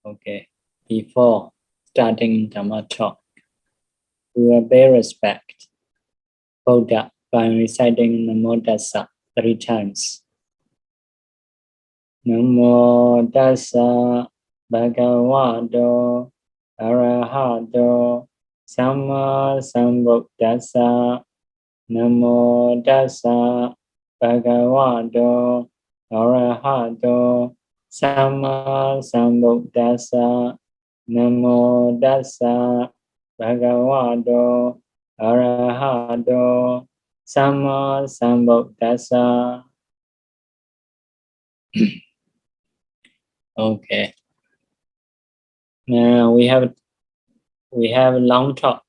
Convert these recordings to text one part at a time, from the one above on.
Okay, before starting Dhamma talk, we will pay respect Buddha by reciting Namo Tassa 3 times. Namo Tassa Bhagavato Arahato Samma Sambuddhassa. Namo Tassa Bhagavato Arahato Samma Sambuddhassa. Namo Tassa Bhagavato Arahato Samma Sambuddhassa. Okay. Now we have a long talk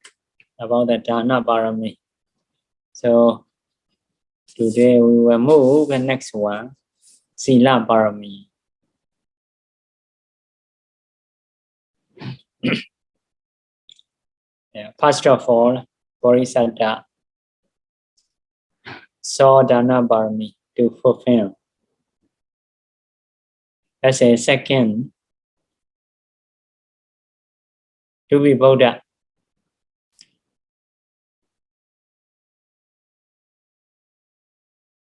about the Dana Pāramī. So today we will move the next one, Sila Pāramī. First of all, Bodhisattva saw Dana Pāramī to fulfill. That's a second, to be Buddha.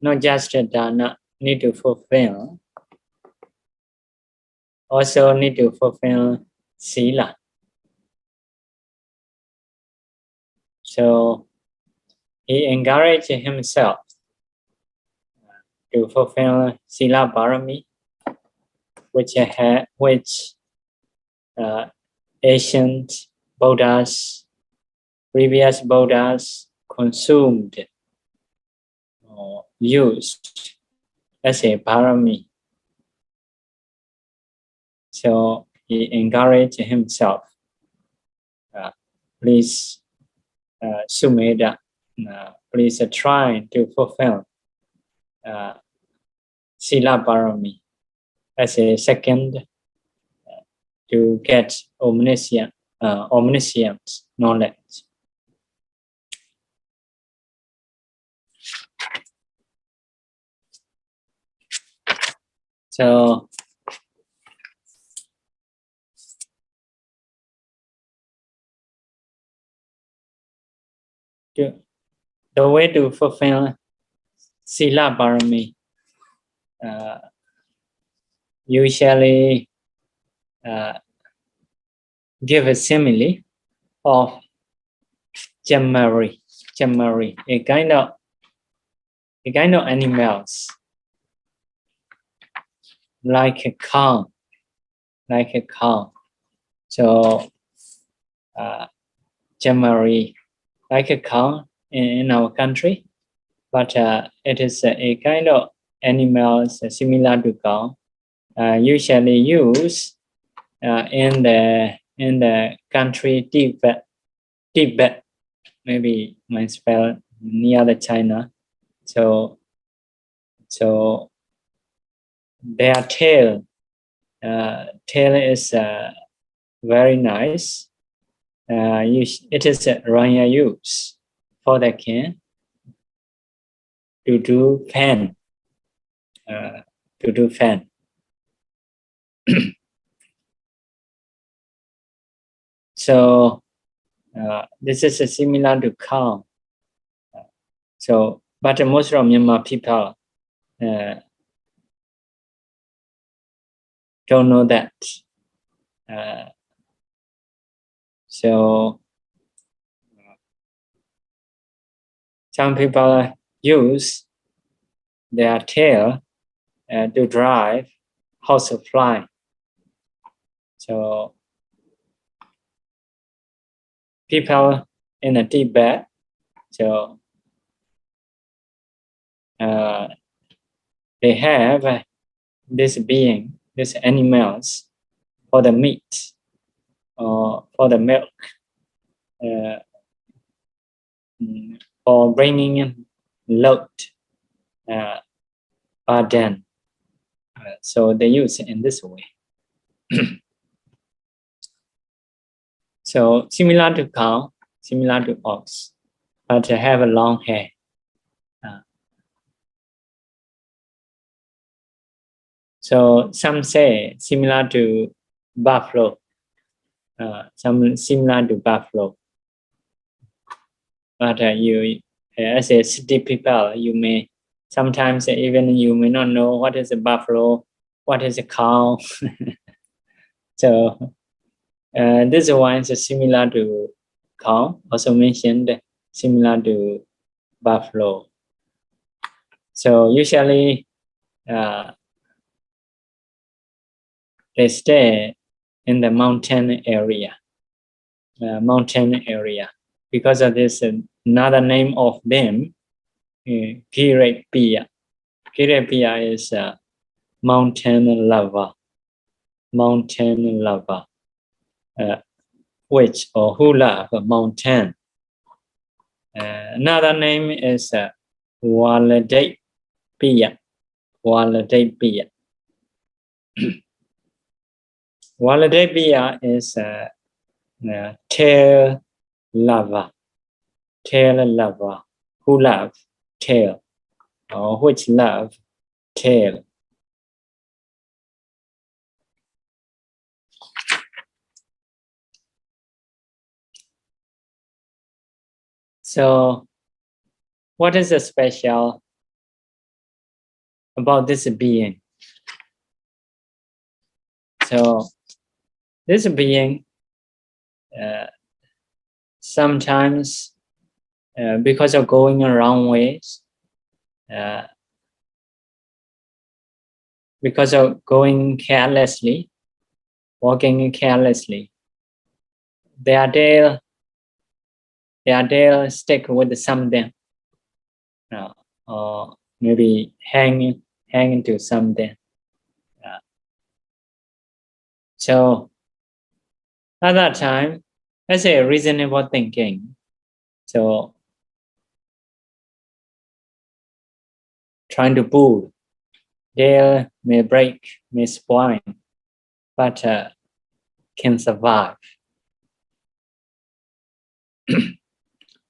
Not just a Dana need to fulfill, also need to fulfill Sila. So he encouraged himself to fulfill Sila Pāramī, which ancient Buddhas, previous Buddhas consumed or used as a Pāramī. So he encouraged himself, please Sumedha, please try to fulfill Sila Pāramī as a second to get omniscient knowledge. So the way to fulfill Sila Pāramī usually give a simile of Chamari, a kind of animals, like a cow. So Chamari, like a cow in our country, but it is a kind of animals similar to cow, usually used in the country Tibet, maybe might spell near the China. So their tail is very nice. It is a royal use for the king to do fan. So this is similar to cow. So, but most of Myanmar people don't know that. So some people use their tail to drive housefly. So people in the Tibet, so they have these animals for the meat or for the milk, for bringing load burden. So they use it in this way. So similar to cow, similar to ox, but have a long hair. So some say similar to buffalo, some similar to buffalo. But you, as a city people, you may sometimes even you may not know what is a buffalo, what is a cow. So this one is similar to cow, also mentioned similar to buffalo. So usually they stay in the mountain area. Because of this, another name of them, Kirepia. Kirepia is mountain lover. Mountain lover, which or who love a mountain. Another name is Waladepia. Waladepia. Waladepia is tail lover. Tail lover, who love tail, or which love tail. So, what is the special about this being? So, this being sometimes because of going wrong ways, because of going carelessly, walking carelessly, their tail stick with something, or maybe hang into something. So at that time, that's a reasonable thinking. So trying to pull, they may break, may spoil, but can survive.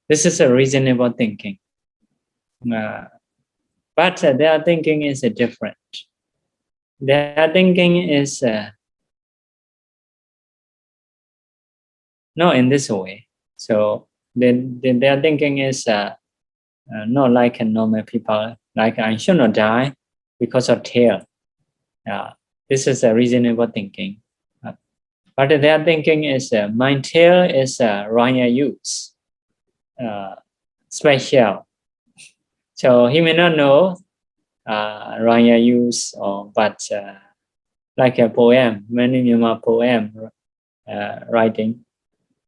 This is a reasonable thinking. But their thinking is different. Their thinking is not in this way. So their thinking is not like normal people, like I should not die because of tail. This is a reasonable thinking. But their thinking is my tail is royal use, special. So he may not know royal use, but like a poem, many Myanmar poem writing,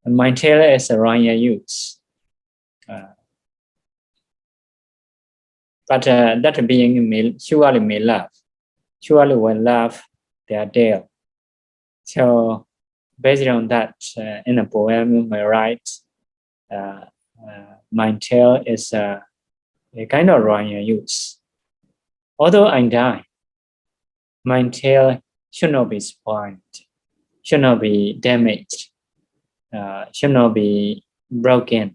my tail is a royal use. But that being surely will love their tail. So based on that, in a poem you may write, my tail is a kind of royal use. Although I die, my tail should not be spoiled, should not be damaged, should not be broken.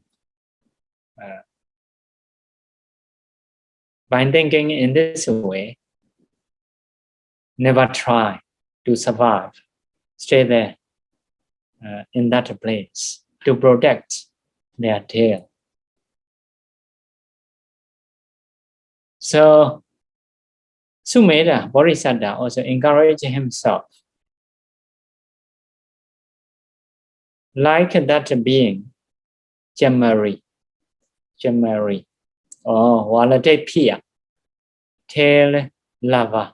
By thinking in this way, never try to survive, stay there in that place to protect their tail. So Sumedha Bodhisattva also encouraged himself, like that being, Jamari, or Waladepia, tail lover.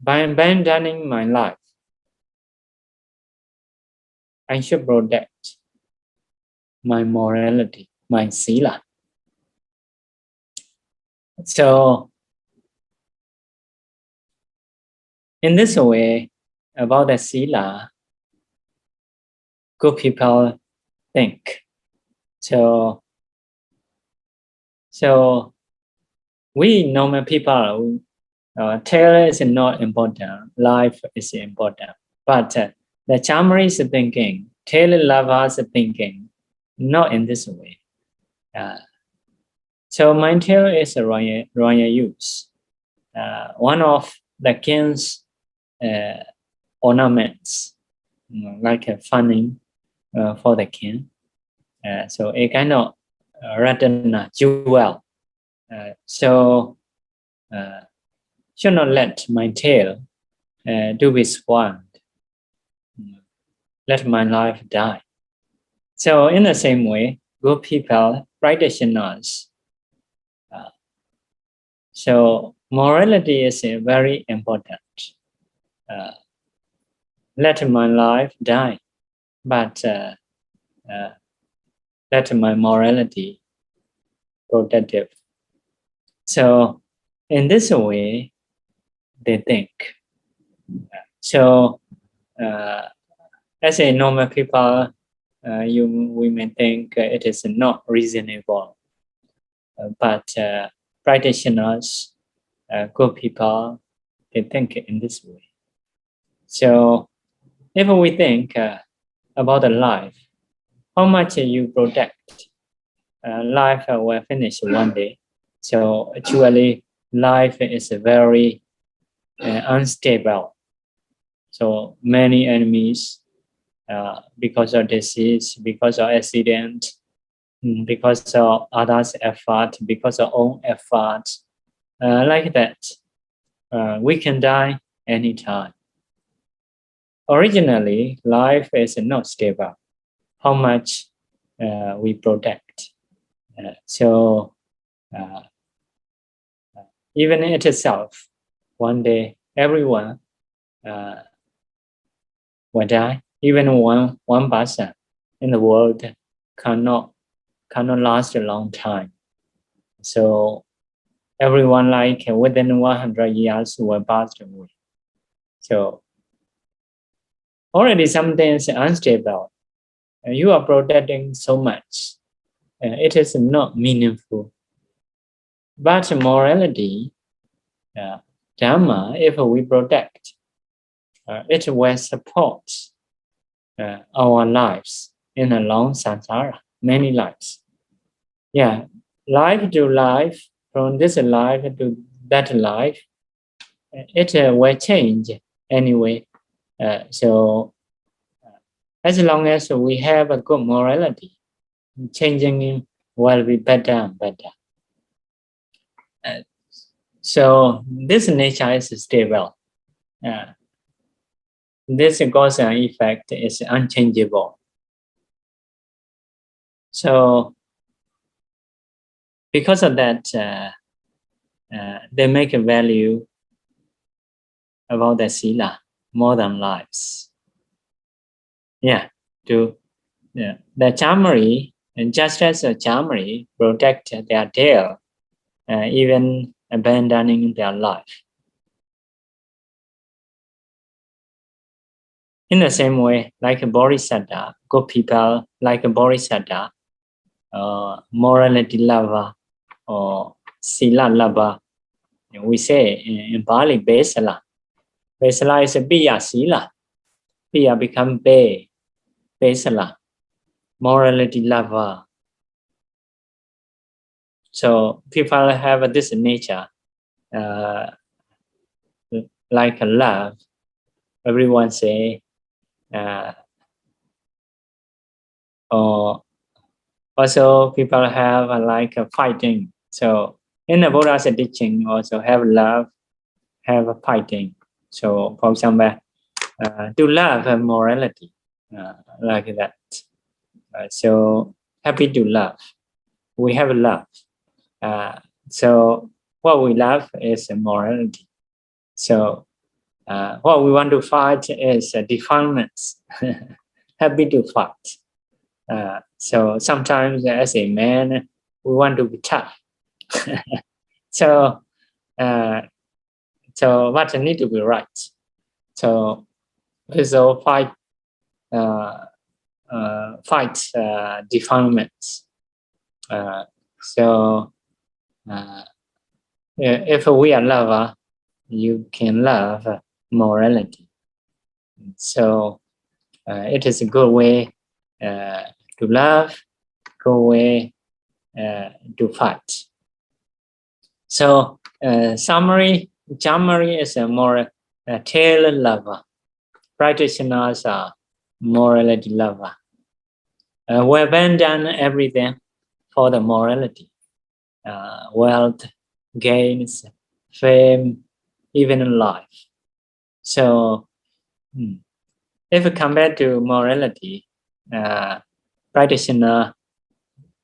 By abandoning my life, I should protect my morality, my sila. So, in this way, about the sila, good people think. So we normal people, tail is not important, life is important. But the Chamari is thinking, tail lovers thinking, not in this way. So my tail is a royal use. One of the king's ornaments, like a fanning for the king. So a kind of ratana jewel. So should not let my tail to be swung. Let my life die. So in the same way, good people, practitioners. So morality is very important. Let my life die, but let my morality protective. So in this way, they think. So as a normal people, we may think it is not reasonable, but practitioners, good people, they think in this way. So if we think about the life, how much you protect, life will finish one day. So actually, life is very unstable. So many enemies, because of disease, because of accident, because of others' effort, because of own effort, like that. We can die anytime. Originally, life is not stable. How much we protect. So even it itself, one day everyone will die. Even one person in the world cannot last a long time. So everyone, like within 100 years, will pass away. So already something is unstable. You are protecting so much. It is not meaningful. But morality, Dharma, if we protect, it will support our lives in a long samsara, many lives. Yeah, life to life, from this life to that life, it will change anyway. So as long as we have a good morality, changing will be better and better. So this nature is stable. This cause and effect is unchangeable. So because of that, they make a value about the sila more than lives. Yeah, the chamari, and just as a chamari protect their tail, even abandoning their life. In the same way, like a bodhisattva, good people like a bodhisattva, morality lover or sila lover, we say in Bali, Besala. Besala is a Biya sila. Biya become Be, Besala, morality lover. So people have this nature, like a love. Everyone say, or also people have like a fighting. So in the Buddha's teaching also have love, have a fighting. So for example, to love and morality, like that. So happy to love. We have love. So what we love is morality. So what we want to fight is defilements. Happy to fight. So sometimes as a man, we want to be tough. So what need to be right. So fight defilements. So if we are lover, you can love morality. So it is a good way to love, good way to fight. So summary, Jamari is a more tail lover. practitioners are morality lover. We abandon everything for the morality, wealth, gains, fame, even in life. So, if compared to morality, practitioner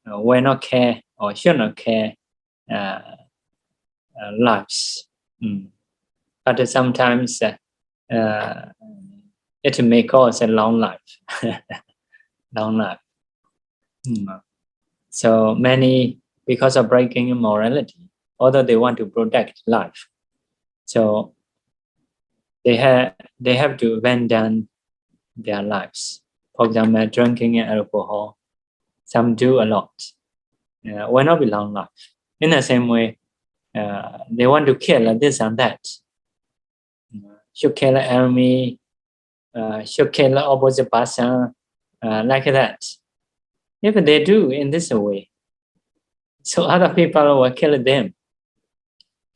will not care or should not care lives. But sometimes it may cause a long life. Long life. So many, because of breaking immorality, although they want to protect life, so they have to abandon their lives. For example, drinking alcohol. Some do a lot. Will not be long life. In the same way, they want to kill this and that. Should kill the enemy, should kill the opposite person, like that. If they do in this way, so other people will kill them.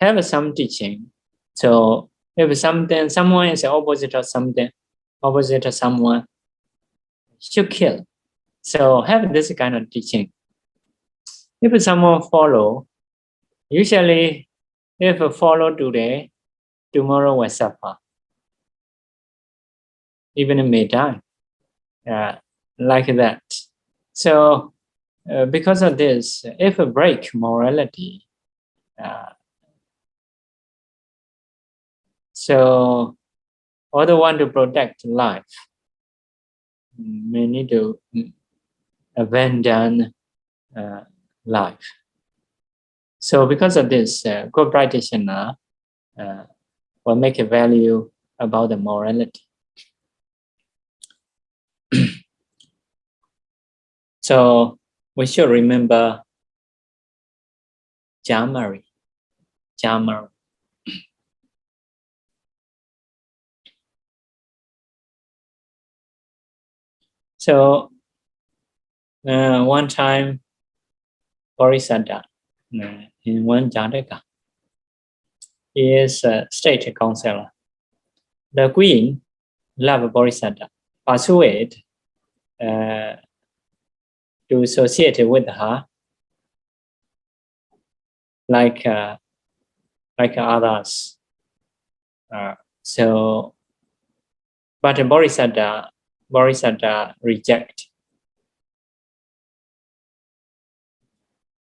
Have some teaching. So if someone is opposite of something, opposite of someone, should kill. So have this kind of teaching. If someone follow, usually if follow today, tomorrow will suffer. Even it may die. Like that. So because of this, if a break morality, so other want to protect life, may need to abandon life. So because of this, good practitioner will make a value about the morality. So we should remember Jamari. So one time, Bodhisattva, in one Janaka, he is a state councillor. The queen loved Bodhisattva, persuade to associate with her like others. So, but Bodhisattva reject.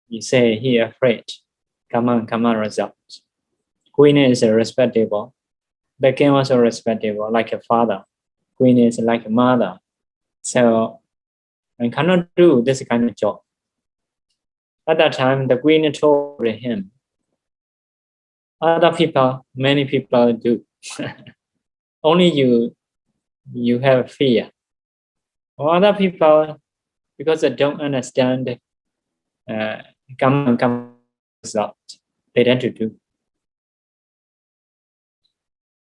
You say he afraid. Come on, result. Queen is respectable. The king also respectable, like a father. Queen is like a mother. So I cannot do this kind of job. At that time, the queen told him, other people, many people do. Only you have fear. Or other people, because they don't understand, come result, they tend to do.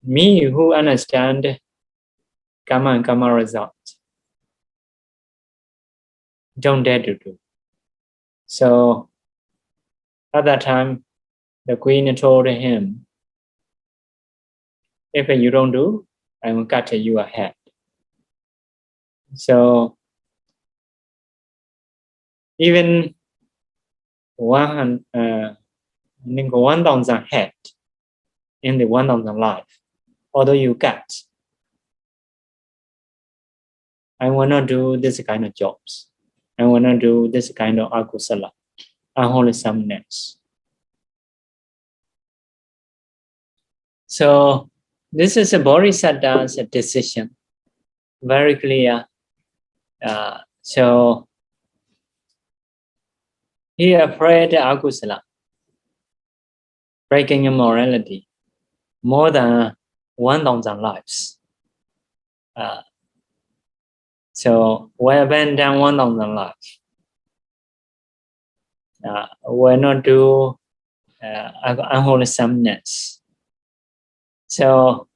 Me who understand karma result, don't dare to do. So at that time, the queen told him, if you don't do, I will cut your head. So even 1,000 head in the 1,000 life, although you cut, I will not do this kind of jobs. I will not do this kind of akusala, unwholesomeness. So this is a Bodhisattva's decision, very clear. So he afraid akusala, breaking immorality, more than 1,000 lives. So we abandon 1,000 lives. We not do unwholesomeness. So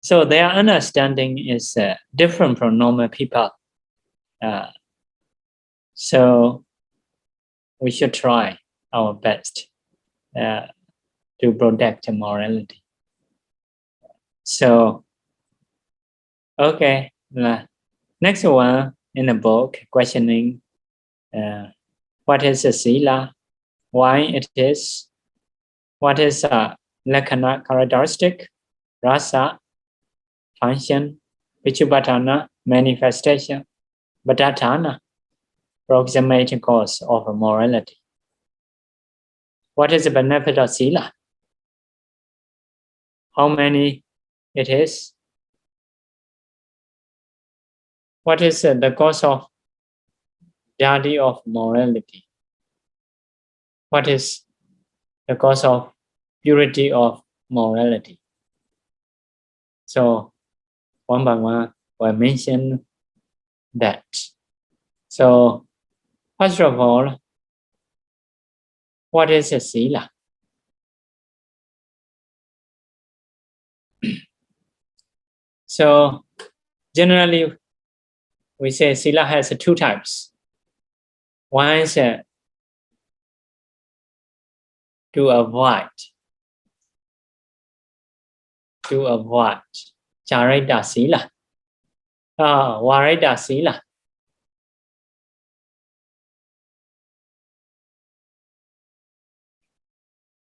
their understanding is different from normal people. So we should try our best to protect morality. So, okay, next one in the book, questioning what is a sila, why it is, what is a lakkhana characteristic, rasa, function, vichupatana, manifestation, Badatana, approximate cause of morality. What is the benefit of sila? How many it is? What is the cause of dadi of morality? What is the cause of purity of morality? So, one by one, we'll mention that. So, first of all, what is a sila? So, generally, we say sila has two types. One is to avoid charita sila, varita sila.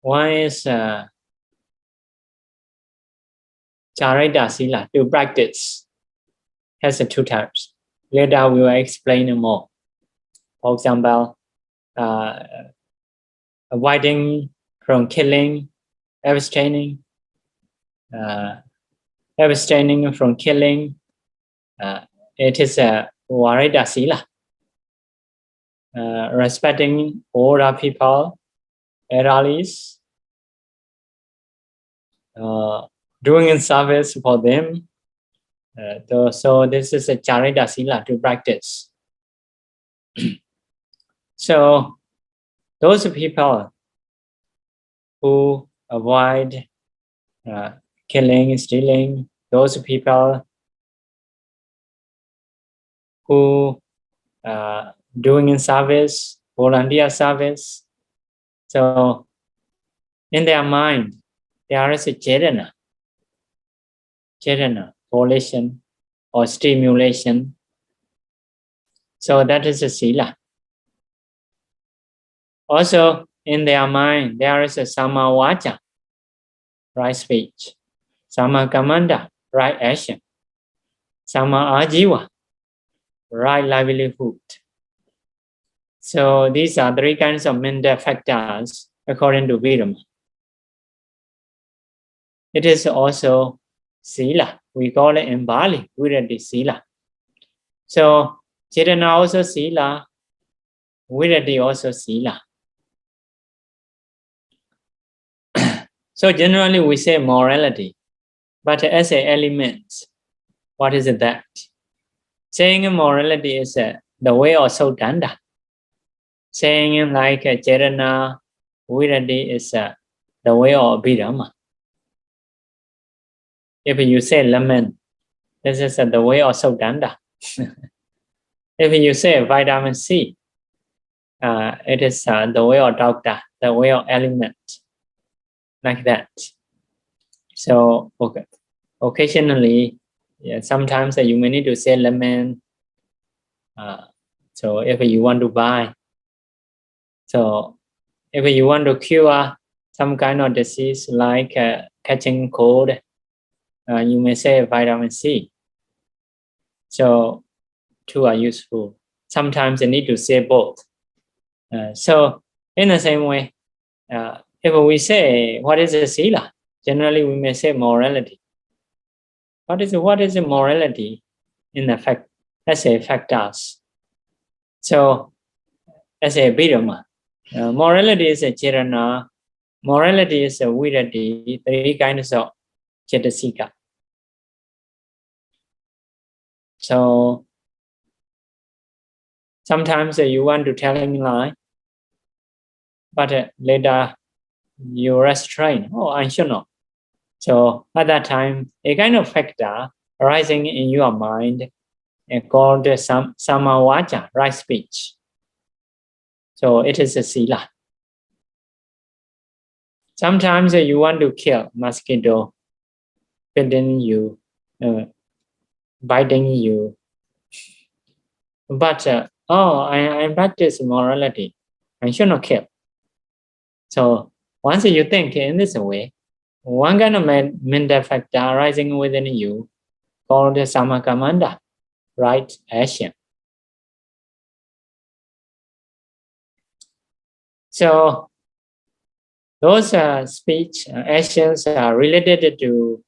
One is charita sila, to practice, has two types. Later we will explain more. For example, avoiding from killing, abstaining from killing. It is a varita sila. Respecting older people, elderlies, doing service for them. So this is a charita sila, to practice. So those people who avoid killing, stealing, those people who doing in service, volunteer service. So in their mind, there is a chetana, volition or stimulation. So that is a sila. Also in their mind, there is a samma vaca, right speech, samma kamanda, right action, samma ajiva, right livelihood. So these are three kinds of mental factors according to Vedama. It is also sila. We call it in Bali, Virati sila. So Chetana also sila, Virati also sila. So generally we say morality, but as an element, what is that? Saying morality is the way of Sautanda. Saying like Chetana, Virati is the way of Abhidhamma. If you say lemon, this is the way of Sautanda. If you say vitamin C, it is the way of doctor, the way of element, like that. So okay. Occasionally, sometimes you may need to say lemon. So if you want to buy, so if you want to cure some kind of disease like catching cold, you may say vitamin C. So two are useful. Sometimes you need to say both. So in the same way, if we say what is a sila, generally we may say morality. What is morality in effect? As a factors. So as a Bidama, morality is a Chirana, morality is a Virati, three kinds of Chetasika. So sometimes you want to tell a lie, but later you restrain. Oh, I should not. So at that time, a kind of factor arising in your mind called samma vaca, right speech. So it is a sila. Sometimes you want to kill mosquito, feeding you, biting you. But I practice morality. I should not kill. So once you think in this way, one kind of mental factor arising within you called the Samakamanda, right action. So those speech actions are related to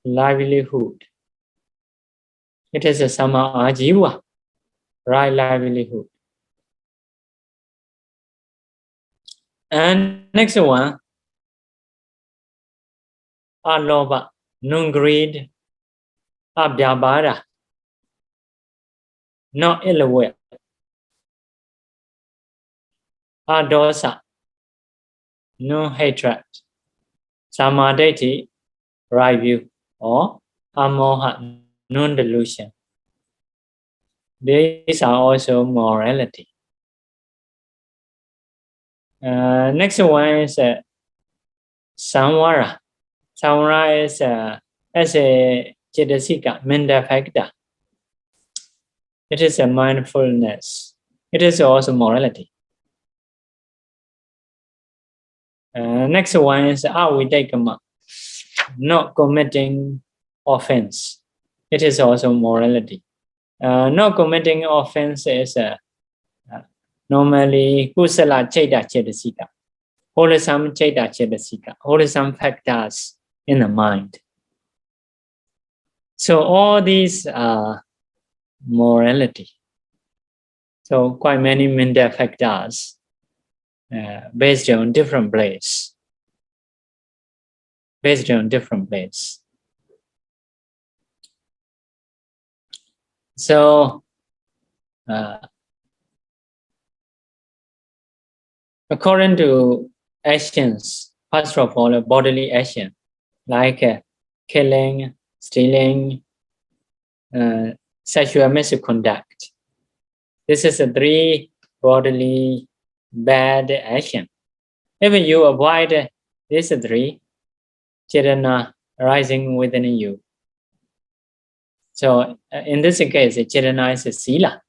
livelihood. It is a sama ajiva, right livelihood. And next one, aloba, non-greed, abhyabhara, not ill will, adosa, no hatred, samadhi, right view, or amoha, non-delusion. These are also morality. Next one is samvara. Samvara is as a cetasika, mental factor. It is a mindfulness. It is also morality. Next one is avidekama, not committing offense. It is also morality. Not committing offense is normally kusala chaita cetasika, wholesome chaita cetasika, wholesome factors in the mind. So all these are morality. So quite many mental factors based on different place. Based on different place. So according to actions, first of all, a bodily action like killing, stealing, sexual misconduct. This is a 3 bodily bad action. If you avoid these 3, chetana arising within you. So in this case, chetana is a sila.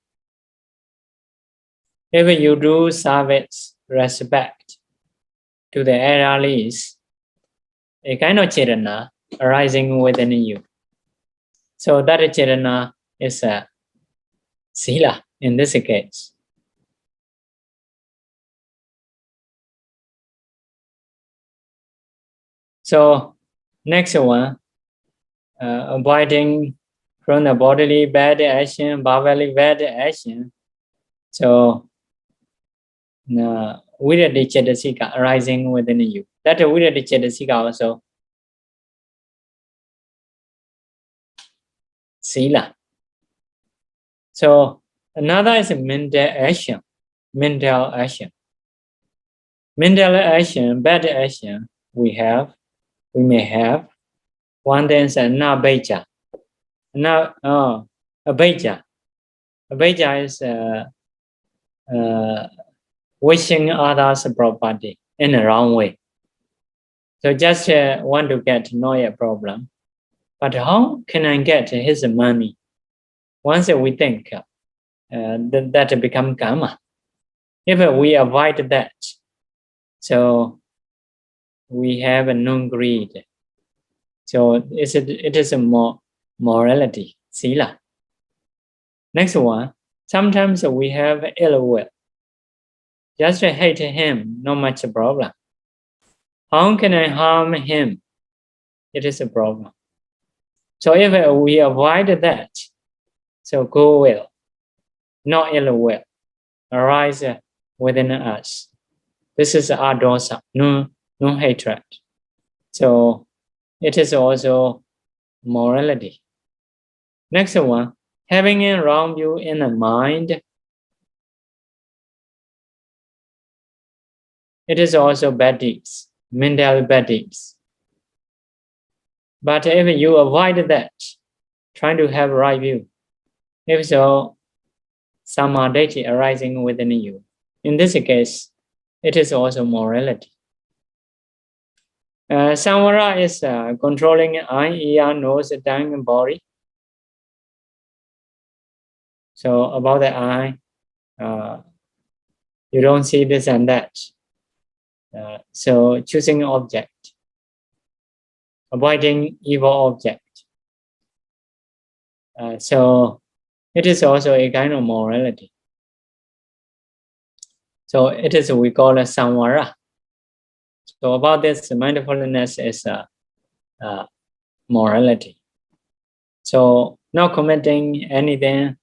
If you do service, respect to the elderlies, a kind of chetana arising within you. So that chetana is a sila in this case. So next one, avoiding from the bodily bad action, verbally bad action. So Virati Chetasika arising within you. That Virati Chetasika also Sila. So another is mental action. Mental action. Mental action, bad action we may have. One thing is Nabeja. Now, Abeja. Abeja is wishing others' property in the wrong way. So just want to get to know a problem. But how can I get his money? Once we think that become karma. If we avoid that, so we have a non-greed. So it is a morality, sila. Next one, sometimes we have ill will. Just hate him, not much a problem. How can I harm him? It is a problem. So if we avoid that, so good will, not ill will, arise within us. This is adosa, no hatred. So it is also morality. Next one, having a wrong view in the mind. It is also bad deeds, mental bad deeds. But if you avoid that, trying to have right view, if so, samadhi arising within you. In this case, it is also morality. Samvara is controlling eye, ear, nose, tongue, and body. So about the eye, you don't see this and that. So choosing an object, avoiding evil object. So it is also a kind of morality. So it is we call a samvara. So about this, mindfulness is morality. So not committing anything.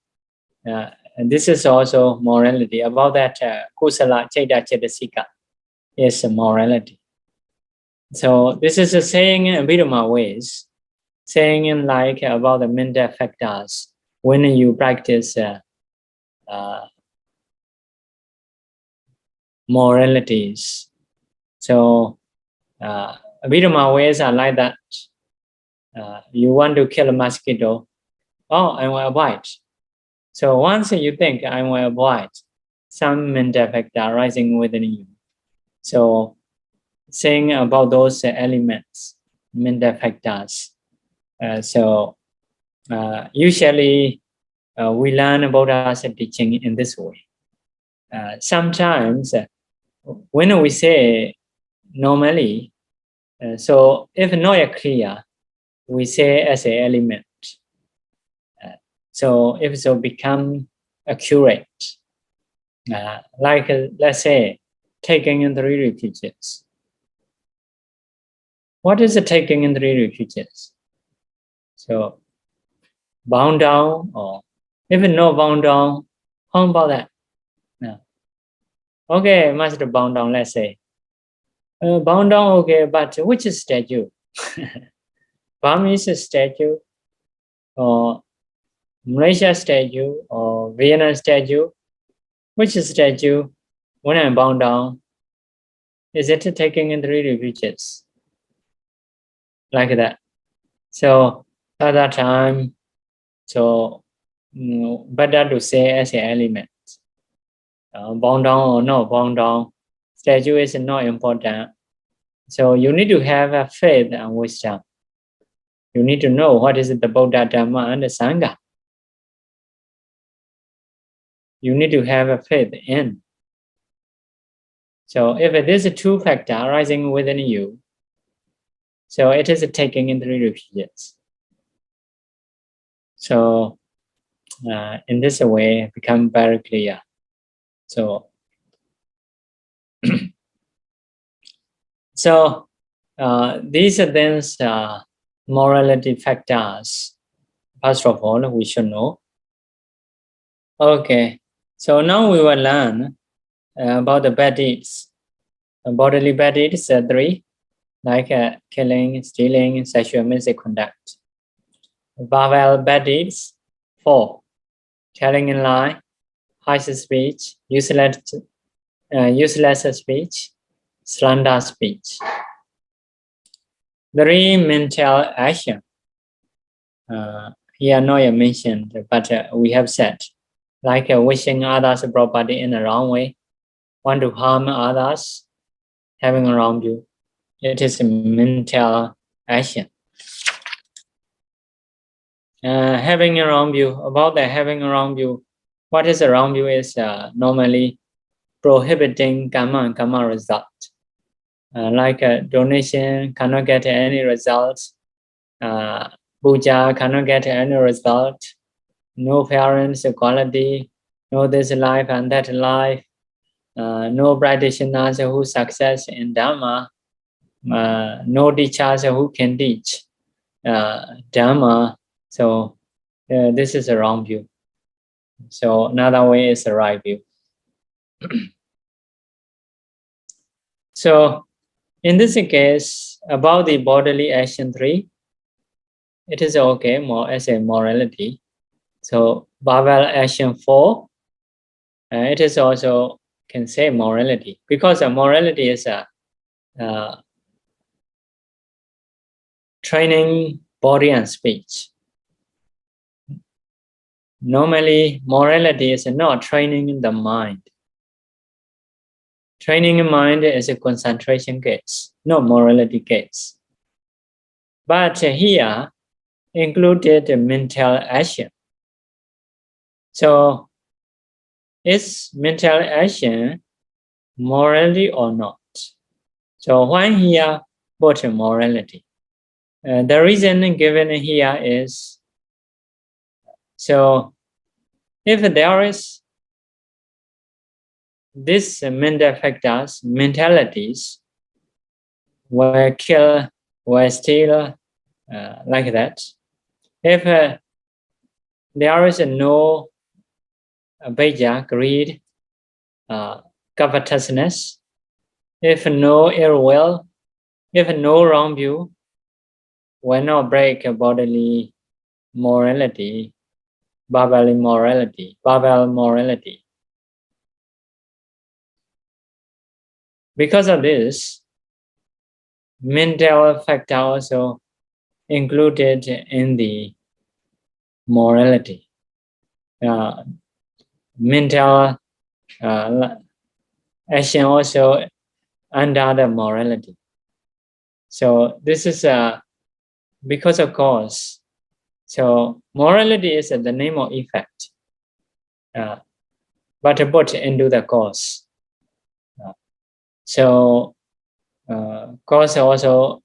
And this is also morality. About that, kusala chaita chetasika is morality. So this is a saying in Vidama ways, saying in like about the mental factors when you practice moralities. So Vidama ways are like that. You want to kill a mosquito, oh, I will avoid. So once you think I will avoid, some mental factor arising within you. So saying about those elements, mental factors. Usually we learn about Buddha's teaching in this way. Sometimes when we say normally, so if not clear, we say as an element. So if so become accurate, like let's say taking in 3 refuges. What is the taking in 3 refuges? So bound down, or even no bound down, how about that? No. Okay, master bound down, let's say. Bound down, okay, but which statue? Burmese statue, or Malaysia statue, or Vienna statue? Which statue, when I'm bound down, is it taking in 3 refuges? Like that. So at that time, so better to say as an element. Bound down or no bound down, statue is not important. So you need to have a faith and wisdom. You need to know what is the Buddha, Dhamma, and the Sangha. You need to have a faith in. So if it is a 2 factor arising within you, so it is taking in 3 refuges. So in this way, become very clear. So, these are then morality factors. First of all, we should know. Okay, so now we will learn about the bad deeds. Bodily bad deeds are 3, like killing, stealing, sexual misconduct. Verbal bad deeds 4, telling a lie, harsh speech, useless speech, slander speech. 3 mental action. Here not yet mentioned, but we have said, like wishing others' property in a wrong way, want to harm others, having around you. It is a mental action. Having around you, about the having around you, what is around you is normally prohibiting karma and karma result. Like a donation cannot get any results, puja cannot get any result, no parents equality, no this life and that life, no practitioners who success in Dhamma, no teachers who can teach Dhamma. So this is a wrong view. So another way is the right view. So in this case, about the bodily action 3, it is okay more as a morality. So verbal action 4, it is also can say morality, because a morality is a training body and speech. Normally, morality is not training the mind. Training in mind is a concentration case, not morality case. But here included mental action. So is mental action morality or not? So why here put morality? The reason given here is, so if there is this mental factors, mentalities will kill, will steal, like that. If there is no beja, greed, covetousness, if no ill will, if no wrong view, will not break bodily morality, Babel morality. Because of this, mental factor also included in the morality. Mental action also under the morality. So this is because of cause. So morality is the name of effect, but put into the cause. So cause also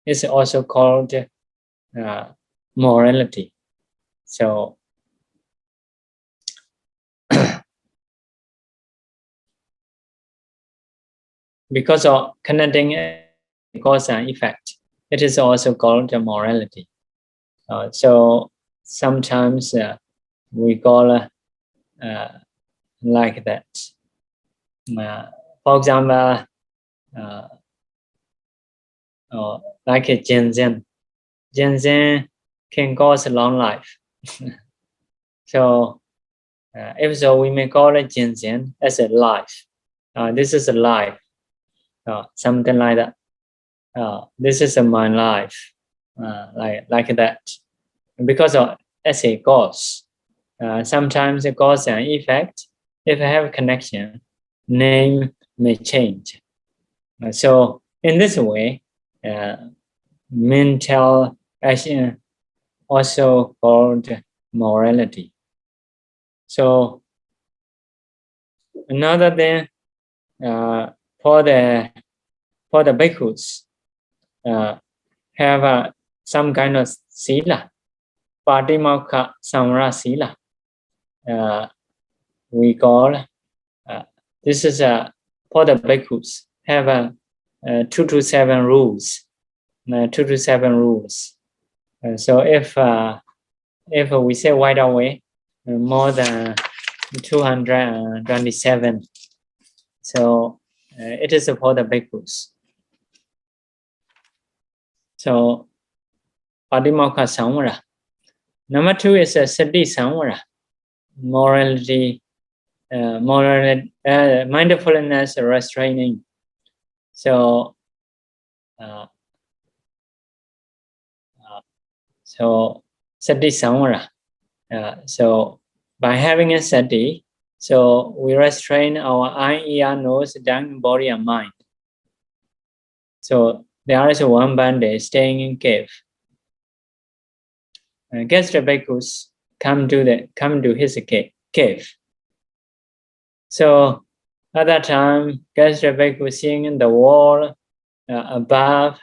is also called morality. So because of connecting cause and effect, it is also called morality. So sometimes we call like that. For example, like a ginseng. Ginseng can cause a long life. So if so, we may call it ginseng as a life. This is a life, something like that. This is my life, like that. Because of as a cause, sometimes the cause and effect, if I have a connection, name may change. So in this way, mental action also called morality. So another thing, for the bhikkhus, have some kind of sila, Patimokha samvara sila. We call this is for the bhikkhus have 2 to 7 rules. 2 to 7 rules. So if we say right away, more than 227. So it is for the bhikkhus. So Patimokha samvara. Number 2 is sati samvara, morality, mindfulness restraining. So sati samvara. So by having a sati, so we restrain our eye, ear, nose, tongue, body, and mind. So there is one bandit staying in cave. Guest bhikkhus come to his cave. So at that time, guest bhikkhus seeing in the wall above.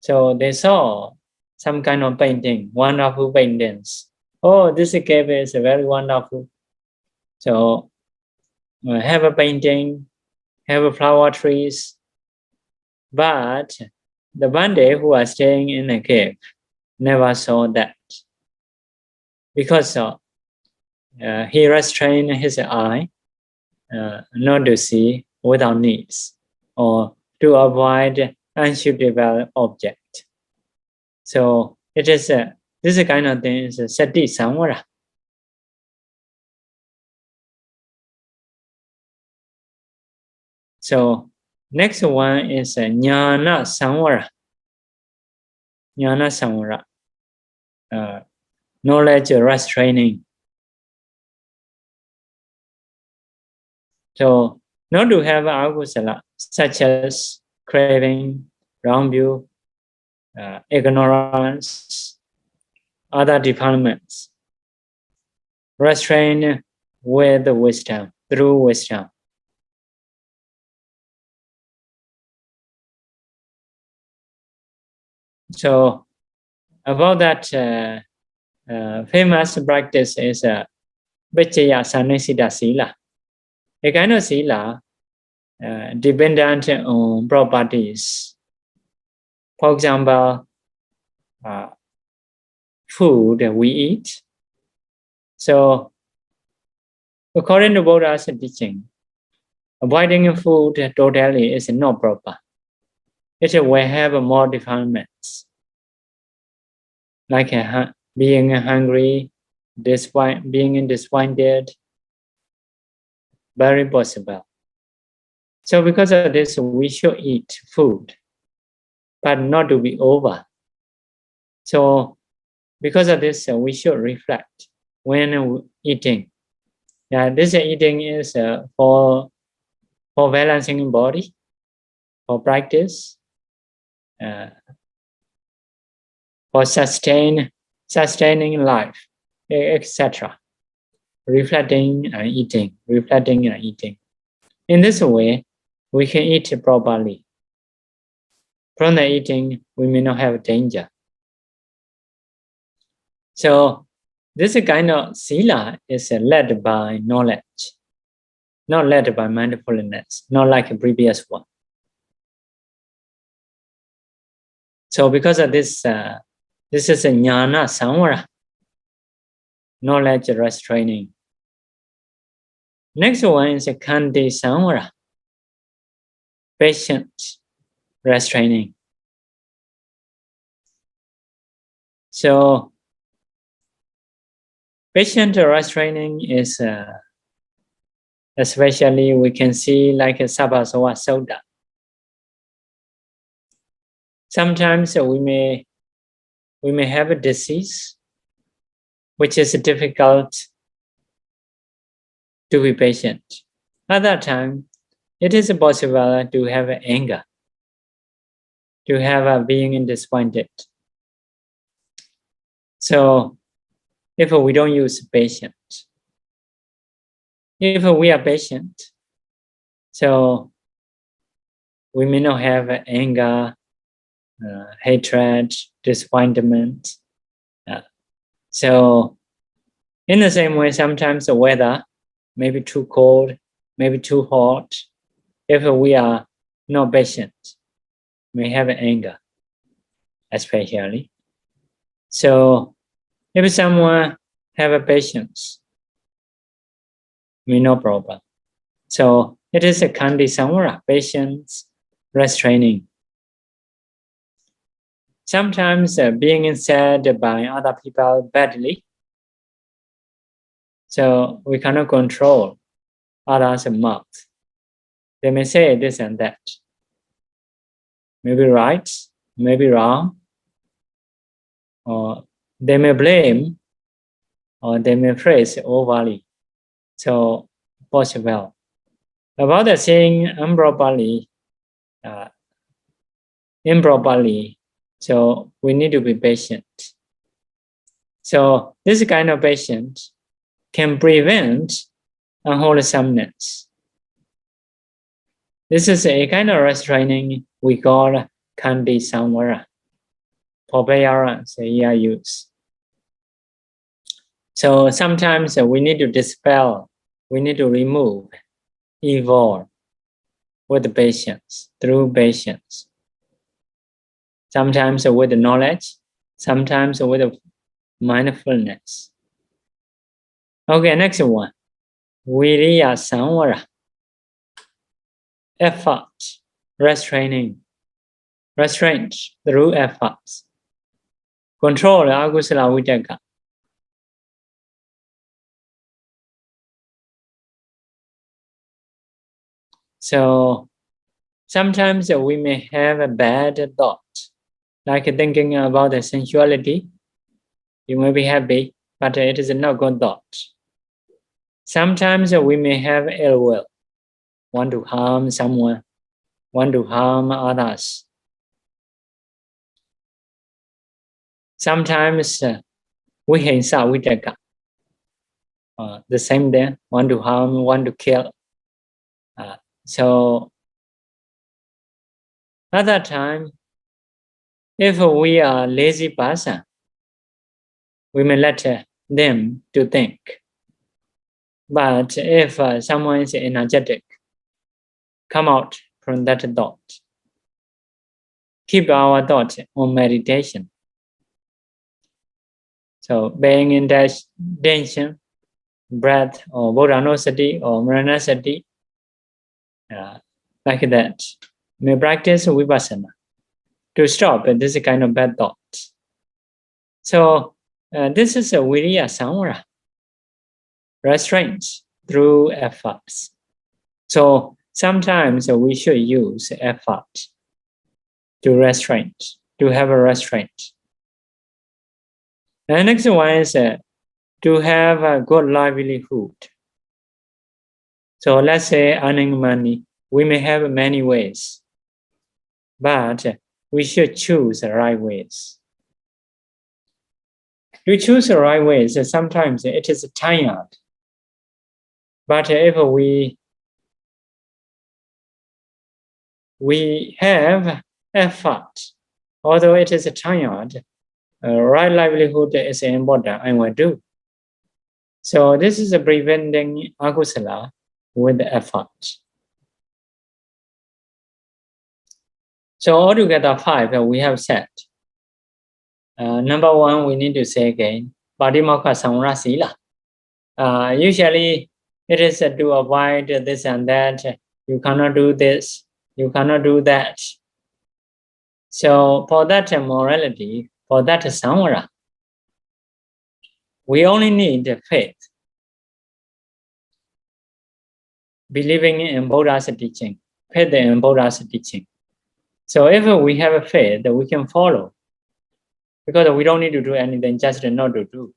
So they saw some kind of painting, wonderful paintings. Oh, this cave is very wonderful. So have a painting, have a flower trees. But the bandit who was staying in the cave never saw that. Because he restrained his eye not to see without needs or to avoid unsuitable object. So it is this kind of thing is sati samvara. So next one is jnana samvara. Jnana samvara, knowledge restraining. So not to have agusala, such as craving, wrong view, ignorance, other defilements. Restrain with wisdom, through wisdom. So about that famous practice is Vichaya Sannisita Sila. A kind of Sila dependent on properties. For example, food that we eat. So according to Buddha's teaching, avoiding food totally is not proper. It will have more defilements, like being hungry, being disappointed, very possible. So because of this, we should eat food, but not to be over. So because of this, we should reflect when eating. This eating is for balancing body, for practice, for sustaining life, etc. Reflecting and eating, reflecting and eating. In this way, we can eat properly. From the eating, we may not have danger. So this kind of sila is led by knowledge, not led by mindfulness, not like a previous one. So because of this, this is a jnana samvara, knowledge restraining. Next one is a khandi samvara, patient restraining. So patient restraining is especially we can see like a Sabbasawa Sutta. Sometimes we may have a disease which is difficult to be patient. Other time, it is possible to have anger, to have being disappointed. So if we don't use patience, if we are patient, so we may not have anger, hatred, disappointment. So in the same way, sometimes the weather may be too cold, maybe too hot. If we are not patient, we have anger, especially. So if someone have a patience, no problem. So it is a khandi samvara, patience, restraining. Sometimes being said by other people badly, so we cannot control others' mouth. They may say this and that. Maybe right, maybe wrong, or they may blame, or they may praise overly. So possible. About the saying improperly, so we need to be patient. So this kind of patience can prevent unwholesomeness. This is a kind of restraining we call khandi samvara, forbearance here use. So sometimes we need to dispel, we need to remove evil with patience, through patience. Sometimes with knowledge, sometimes with mindfulness. Okay, next one. Viriya samvara. Effort, restraining. Restraint through efforts. Control agusala vitaka. So sometimes we may have a bad thought, like thinking about the sensuality. You may be happy, but it is not good thought. Sometimes we may have ill will, want to harm someone, want to harm others. Sometimes Vihinsa, Vitaka, the same thing, want to harm, want to kill. So at that time, if we are lazy person, we may let them to think. But if someone is energetic, come out from that thought. Keep our thoughts on meditation. So paying intention, breath, or Bodhanosati, or Maranasati, like that. May practice vipassana to stop this kind of bad thoughts. So this is a viriya samvara, restraint through efforts. So sometimes we should use effort to restraint, to have a restraint. The next one is to have a good livelihood. So let's say earning money, we may have many ways, but we should choose the right ways. To choose the right ways, sometimes it is tired. But if we have effort, although it is tired, right livelihood is important, I will do. So this is preventing akusala with effort. So altogether 5 we have said. Number 1, we need to say again, Padimokkha Samvara Sila. Usually it is to avoid this and that. You cannot do this, you cannot do that. So for that morality, for that samvara, we only need faith, believing in Buddha's teaching, faith in Buddha's teaching. So if we have a faith, we can follow, because we don't need to do anything, just not to do.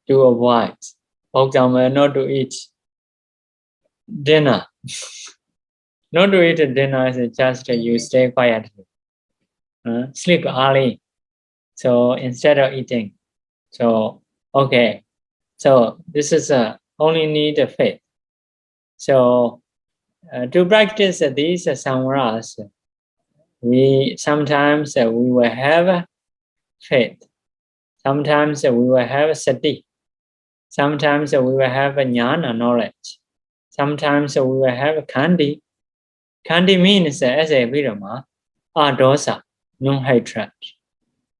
To avoid, for example, not to eat dinner. Not to eat dinner is just you stay quietly, sleep early. So instead of eating, so okay. So this is only need faith. So to practice these samvaras, we sometimes we will have faith. Sometimes we will have sati. Sometimes we will have jnana, knowledge. Sometimes we will have kandi. Kandi means as a virama, adosa, non-hatred,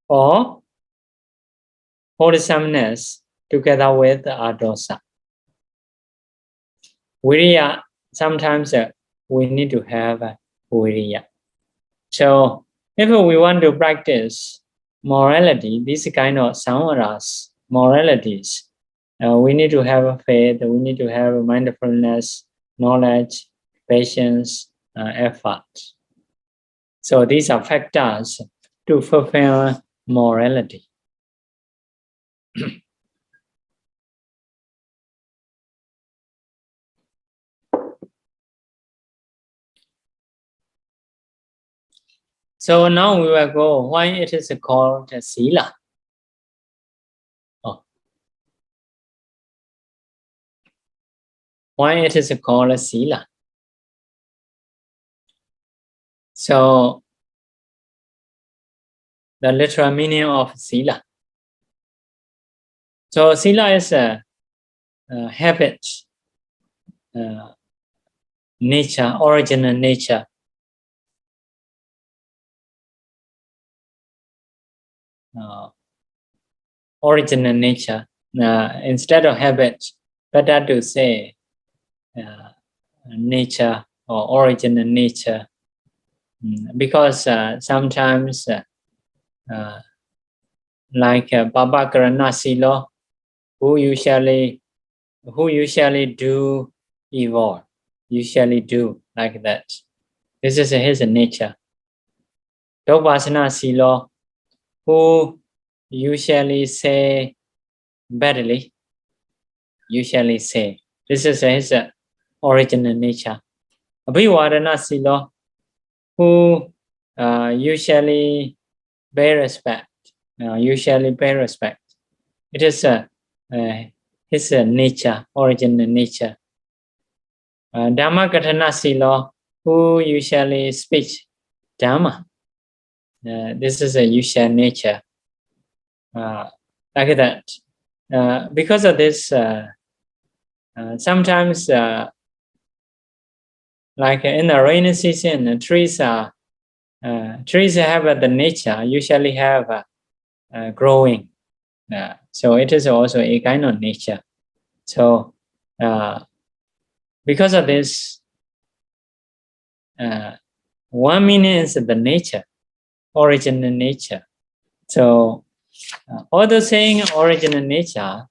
or wholesomeness together with adosa. Viriya, sometimes we need to have viriya. So if we want to practice morality, this kind of samvaras, moralities, we need to have faith, we need to have mindfulness, knowledge, patience, effort. So these are factors to fulfill morality. So now we will go why it is called sila. Why it is called sila? So the literal meaning of sila. So sila is a habit, nature, original nature. Original nature. Instead of habit, better to say nature or original nature, because sometimes like Papakarana Silo, who usually do evil, usually do like that. This is his nature. Dopasana Silo, who usually say badly, usually say. This is his original nature. Abhivarana sila, who usually pay respect. Usually pay respect. It is his nature, original nature. Dhamma katana sila, who usually speak Dhamma. This is a usual nature. Like that. Because of this, sometimes like in the rainy season, trees have the nature, usually have growing. So it is also a kind of nature. So because of this, one meaning is the nature, original nature. So although saying original nature,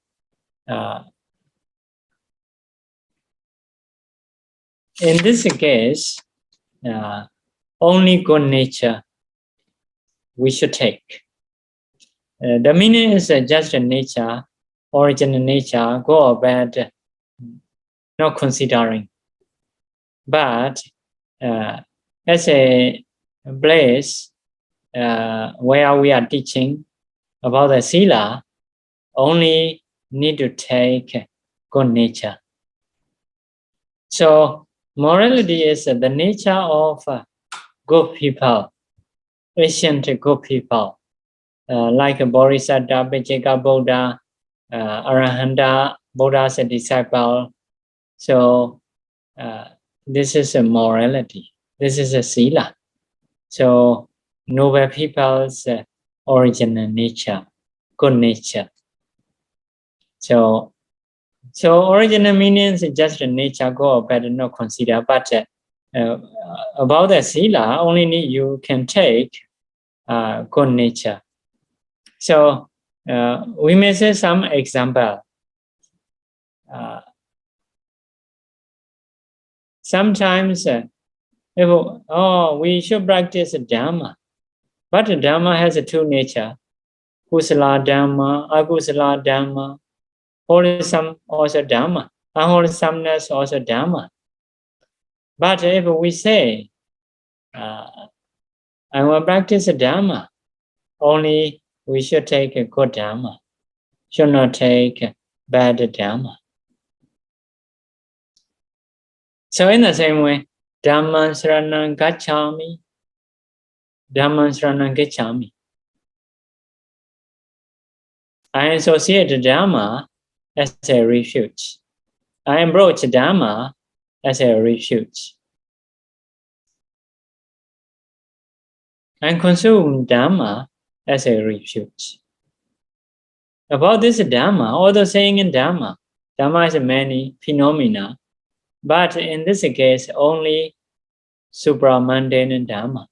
in this case, only good nature we should take. The meaning is just a nature, original nature, good or bad, not considering. But as a place where we are teaching about the sila, only need to take good nature. So morality is the nature of good people, ancient good people, like Bodhisattva, Pajika Buddha, Arahanta, Buddha's disciple. So this is a morality. This is a sila. So noble people's original nature, good nature. So original meanings is just a nature, good or bad, not consider. But about the sila, only you can take good nature. So we may say some example. Sometimes we should practice Dhamma, but Dhamma has two nature: kusala Dhamma, akusala Dhamma, wholesome also Dhamma, unwholesomeness also Dhamma. But if we say I will practice Dhamma, only we should take a good Dhamma, should not take bad Dhamma. So in the same way, Dhamma Saranam Gacchami, Dhamma Saranam Gacchami. I associate Dhamma as a refuge. I approach Dhamma as a refuge. I consume Dhamma as a refuge. About this Dhamma, although saying in Dhamma has many phenomena, but in this case, only supramundane Dhamma.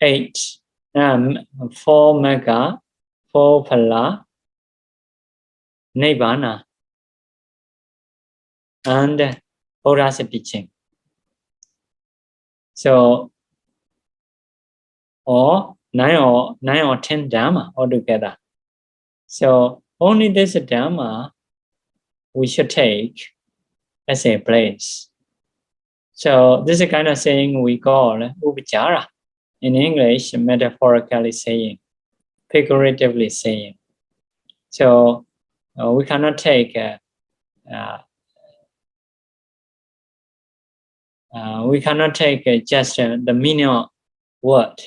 8. 4 mega, 4 phala, Nibbana, and Buddha's teaching. So, or 9 or 10 Dhamma altogether. So only this Dhamma we should take as a place. So this is kind of saying we call upachara. In English, metaphorically saying, figuratively saying. So we cannot take just the meaning of word.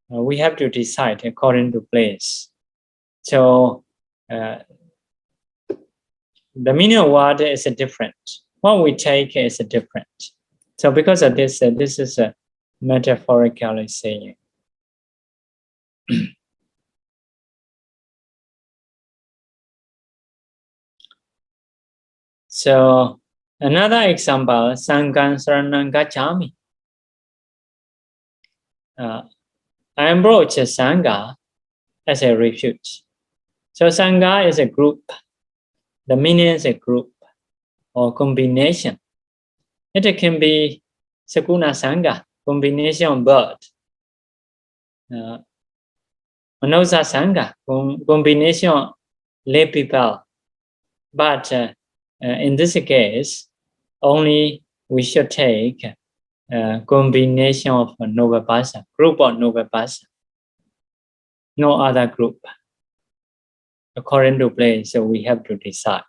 We have to decide according to place. So the meaning of word is different. What we take is different. So because of this, this is a metaphorically saying. So another example, Sangham Saranam Gacchami. I approach Sangha as a refuge. So Sangha is a group. The meaning is a group or combination. It can be Sakuna Sangha, combination of both. Manosa Sangha, combination of lay people. But in this case, only we should take a combination of noble person, group of noble person, no other group. According to place, so we have to decide.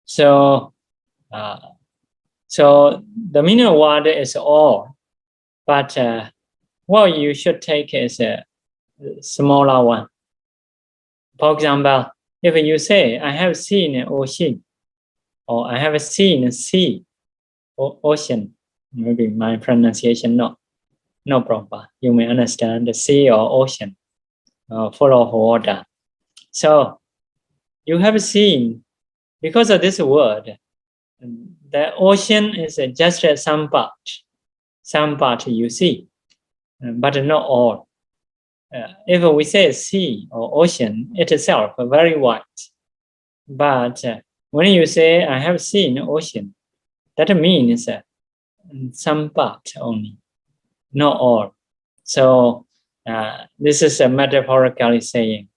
So, so the meaning of word is all, but what you should take is a smaller one. For example, if you say, I have seen an ocean, or I have seen a sea, or ocean, maybe my pronunciation no proper. You may understand the sea or ocean, full of water. So you have seen, because of this word, the ocean is just some part you see, but not all. If we say sea or ocean, it itself very wide. But when you say, I have seen ocean, that means some part only, not all. So this is a metaphorically saying.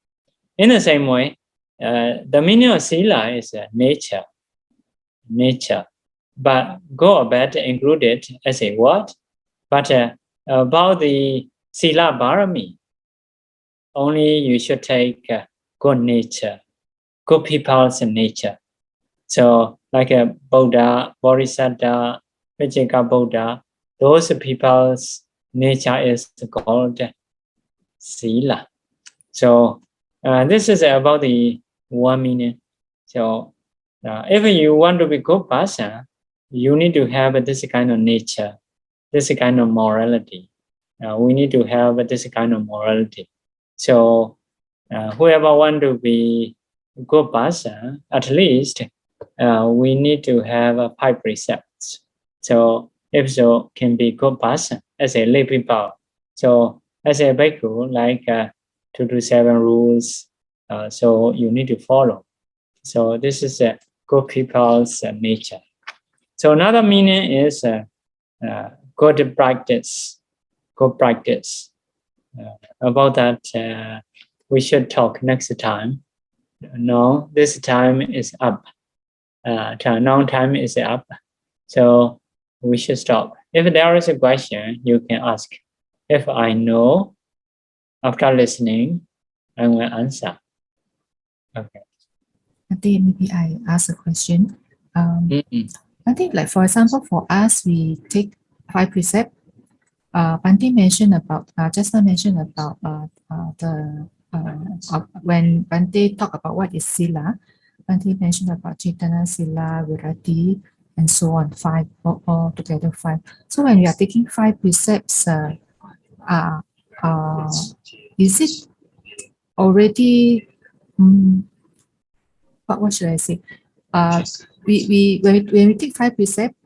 In the same way, the meaning of sila is nature. But go about included as a word. But about the sila Pāramī, only you should take good nature, good people's nature. So like a Buddha, Bodhisattva, Vajika Buddha, those people's nature is called sila. So this is about the one meaning. So if you want to be good person, you need to have this kind of nature, this kind of morality. We need to have this kind of morality. So whoever want to be a good person, at least we need to have 5 precepts. So if so, can be good person as a lay people. So as a bhikkhu, like 2 to 7 rules, so you need to follow. So this is a good people's nature. So another meaning is good practice. Good practice. About that, we should talk next time. No, this time is up. Now time is up. So we should stop. If there is a question, you can ask. If I know, after listening, I will answer. Okay. I think maybe I ask a question. I think, like, for example, for us, we take 5 precepts. Bhante mentioned about, just now mentioned about when Bhante talked about what is sila, Bhante mentioned about Chaitana, sila, virati, and so on, 5, all together 5. So when we are taking 5 precepts, is it already, what should I say? When we take 5 precepts,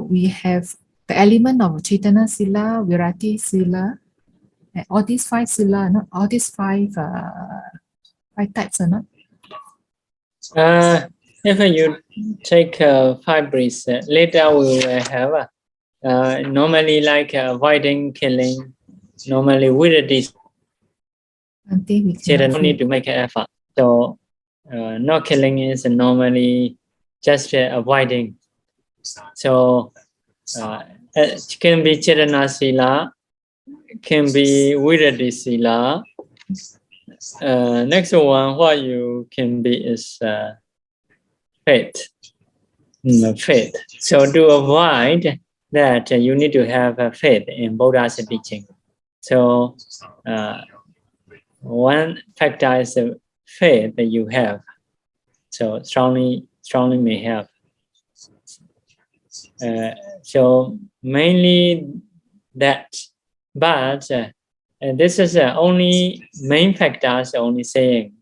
we have the element of Chaitana sila, virati sila, and all these 5 sila, not all these 5 types, or not? If you take 5 precepts, later we will have normally like avoiding killing, normally virati. Children need to make an effort. So not killing is normally just avoiding. So it can be Chaitana sila, can be virati sila. Next one, what you can be is faith. Faith. So to avoid that, you need to have faith in Buddha's teaching. So one factor is the faith that you have. So strongly may have. So mainly that, but this is only main factors only saying.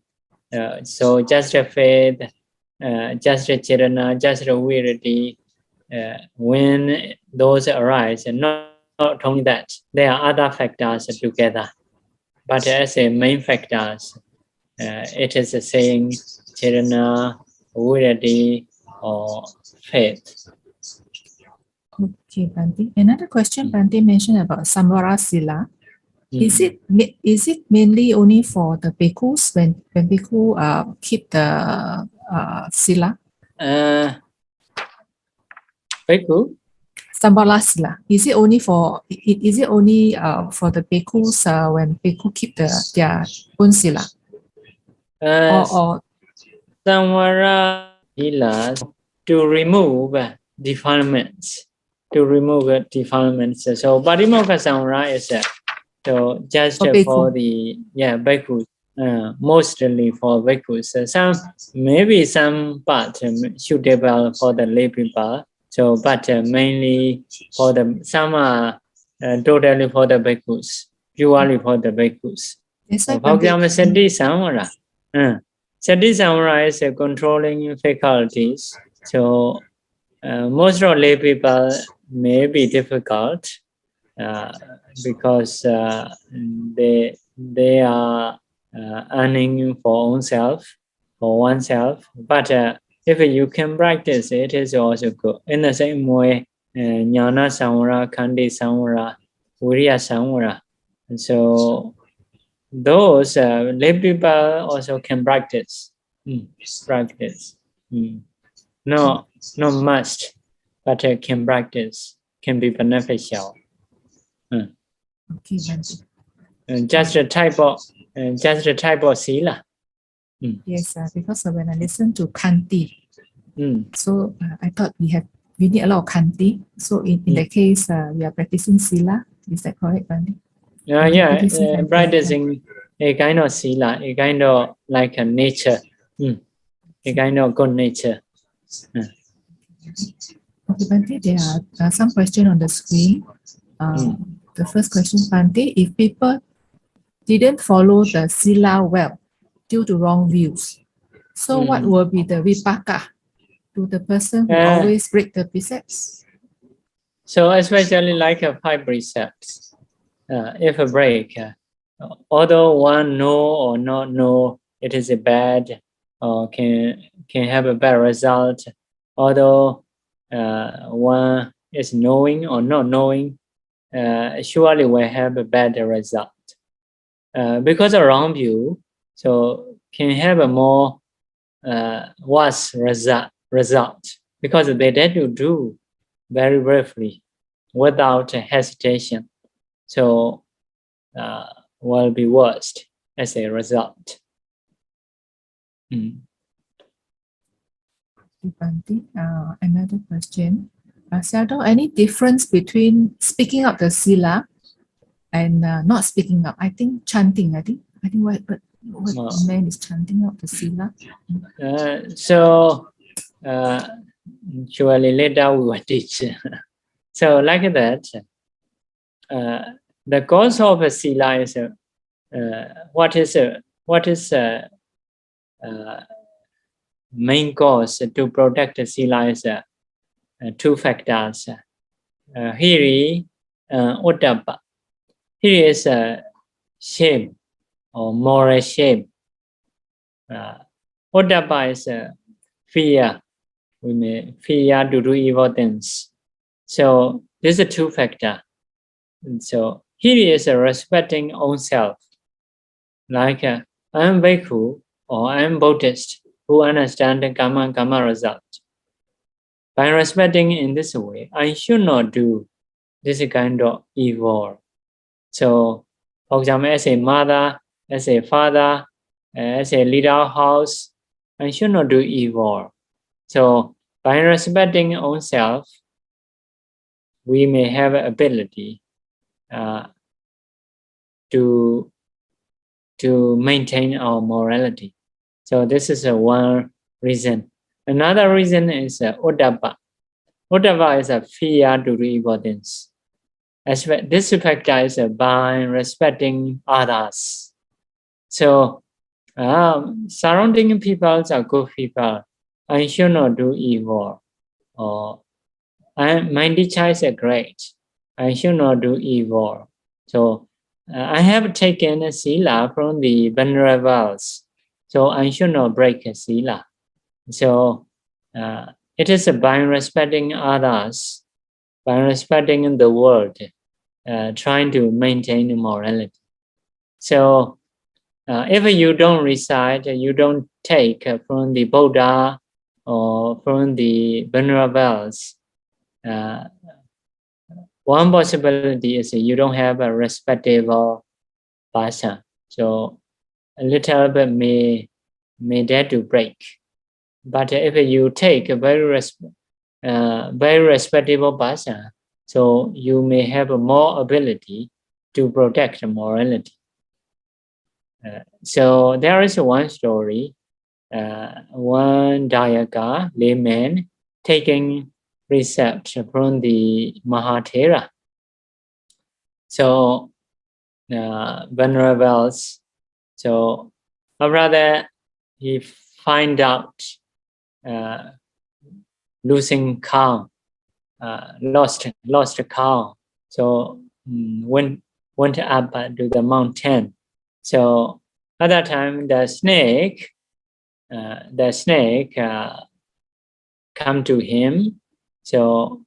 So just a faith, just a Chaitana, just a virati, when those arise, and not only that, there are other factors together. But as a main factors, it is saying Chaitana, virati, or faith. Okay, Bhante. Another question, Bhante mentioned about samvara sila. Is it mainly only for the bhikkhus when bhikkhu keep the sila? Bhikkhu? Sampalapa sila. Is it only for the bhikkhus when bhikkhu keep their own sila? Or Samvara sila to remove defilements. To remove defilements. So Parimokha Samvara is so just for the bhikkhus. Mostly for bhikkhus. Maybe some part suitable for the lay people. So, but mainly for some are totally for the bhikkhus, purely for the bhikkhus. For example, Sati Samvara. Sati Samvara is controlling faculties. So, most of lay people may be difficult because they are earning for oneself. But if you can practice, it is also good. In the same way, Jnana Samvara, Khandi Samvara, Viriya Samvara. And so those lay people also can practice. No must, but can practice, can be beneficial. Okay, Bhante. Just a type of sila. Yes, because when I listen to Kanti, so I thought we need a lot of Kanti. So in that case, we are practicing sila. Is that correct, Bhante? Practicing a kind of sila, a kind of like a nature, a kind of good nature. Okay, Bhante, there are some questions on the screen. The first question, Bhante, if people didn't follow the sila well due to wrong views, so what will be the vipaka to the person who always break the precepts? So especially like 5 precepts, if a break, although one know or not know it is a bad or can have a bad result, although one is knowing or not knowing, surely will have a bad result. Because of wrong view, so can have a more worse result because they dare to do very briefly without hesitation. So will be worst as a result. Another question. Sayadaw, any difference between speaking up the sila and not speaking up? I think chanting. I think what man is chanting out the sila. Surely later we will teach. So like that, the cause of a sila is what is main cause to protect the sila is 2 factors. Hiri, uttappa. Hiri is shame or moral shame. Uttappa is fear. We may fear to do evil things. So this is a 2 factor. And so Hiri is respecting own self. Like I am Bhikkhu or I am Buddhist who understand the karma result. By respecting in this way, I should not do this kind of evil. So, for example, as a mother, as a father, as a leader of house, I should not do evil. So, by respecting own self, we may have ability to maintain our morality. So this is one reason. Another reason is uddhava. Uddhava is a fear to do evil things. This factor is by respecting others. So surrounding people are good people. I should not do evil. Or my teacher is great. I should not do evil. So I have taken a sila from the venerables. So I should not break a sila. So it is by respecting others, by respecting the world, trying to maintain morality. So if you don't recite, you don't take from the Buddha or from the venerables, one possibility is you don't have a respectable person. So a little bit may dare to break. But if you take a very respectable person, so you may have more ability to protect morality. So there is one story, one Dayaka, layman, taking precept from the Mahathera. So venerables, so rather he find out losing cow, lost cow. So went up to the mountain. So at that time the snake come to him. So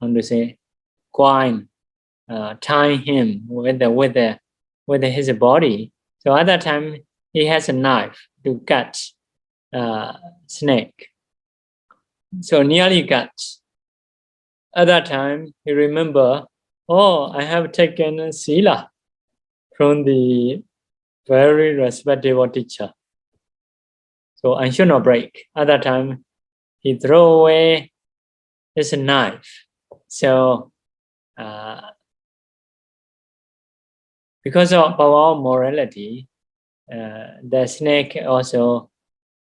how to say, tie him with his body. So at that time he has a knife to cut snake. So nearly cut. At that time he remember, oh, I have taken sila from the very respectable teacher. So I should not break. At that time he throw away his knife. So because of our morality, the snake also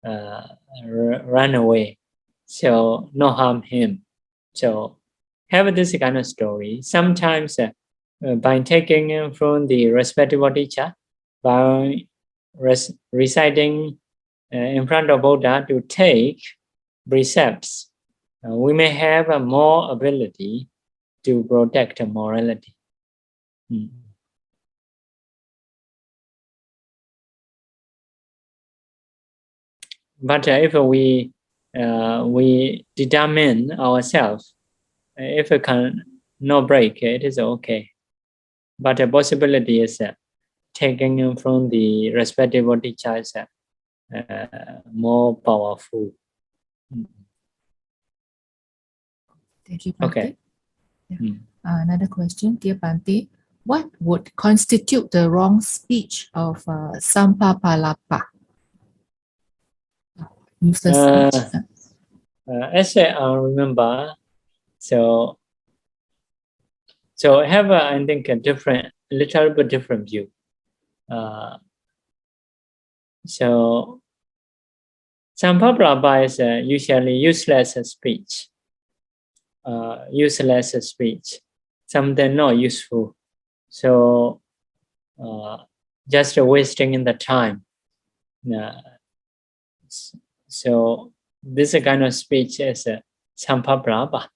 ran away. So no harm him. So have this kind of story. Sometimes by taking from the respectable teacher, by reciting in front of Buddha to take precepts, we may have a more ability to protect morality. But if we determine ourselves, if we can no break, it is okay. But the possibility is taking from the respectable teachers more powerful. Thank you, Bhante. Okay. Yeah. Another question, dear Bhante. What would constitute the wrong speech of Sampalapa? Useless speech. As I remember, so I have I think a little bit different view. So Sampalapa is usually useless speech. Useless speech, something not useful. So just wasting in the time. So this kind of speech is Sampalapa.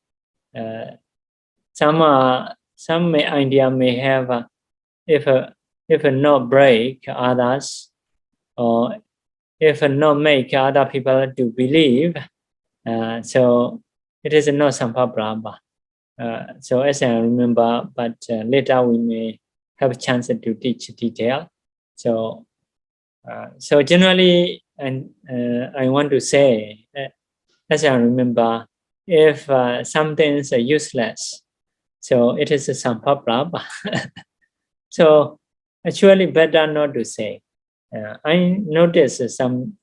Some idea may have if not break others, or if not make other people to believe, so it is not Sampalapa. So as I remember, but later we may have a chance to teach detail. So so generally, and I want to say, as I remember, if something is useless, so it is a Sampalapa. So actually better not to say. I notice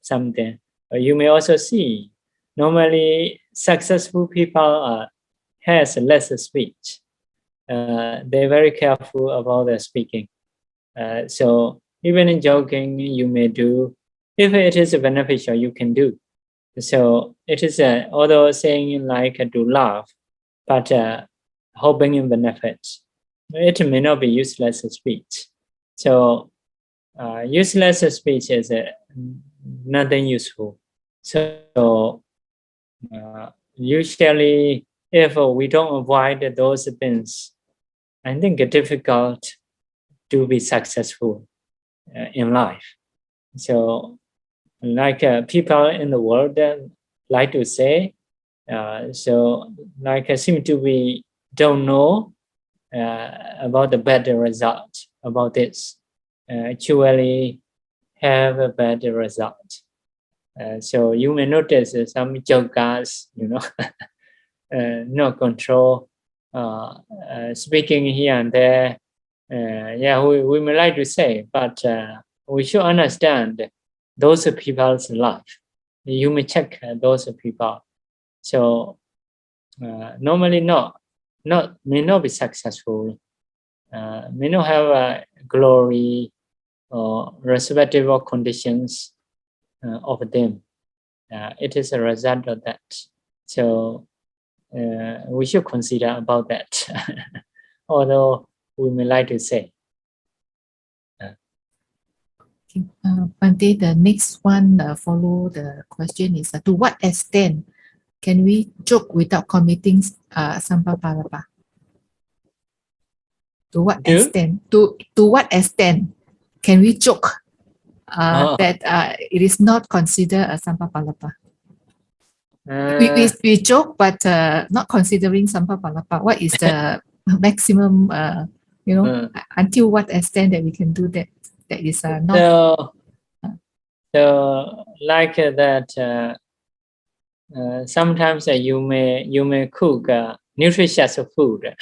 something. You may also see, normally successful people has less speech. They're very careful about their speaking. So even in joking, you may do, if it is beneficial, you can do. So it is although saying like to laugh, but hoping in benefits. It may not be useless speech. So useless speech is nothing useful. So usually, if we don't avoid those things, I think it's difficult to be successful in life. So, like people in the world like to say, so like seem to be don't know about the better result about this. Actually have a better result. So you may notice some yogas, no control, speaking here and there. Yeah, we may like to say, but we should understand those people's life. You may check those people. So normally may not be successful, may not have a glory or respective of conditions of them. It is a result of that. So we should consider about that. Although we may like to say. Bhante, the next one follow the question is to what extent can we joke without committing Sampalapa? To what extent? To what extent can we joke that it is not considered a Sampalapa? We joke, but not considering Sampalapa. What is the maximum? Until what extent that we can do that? That is not. So like that. Sometimes you may cook nutritious food,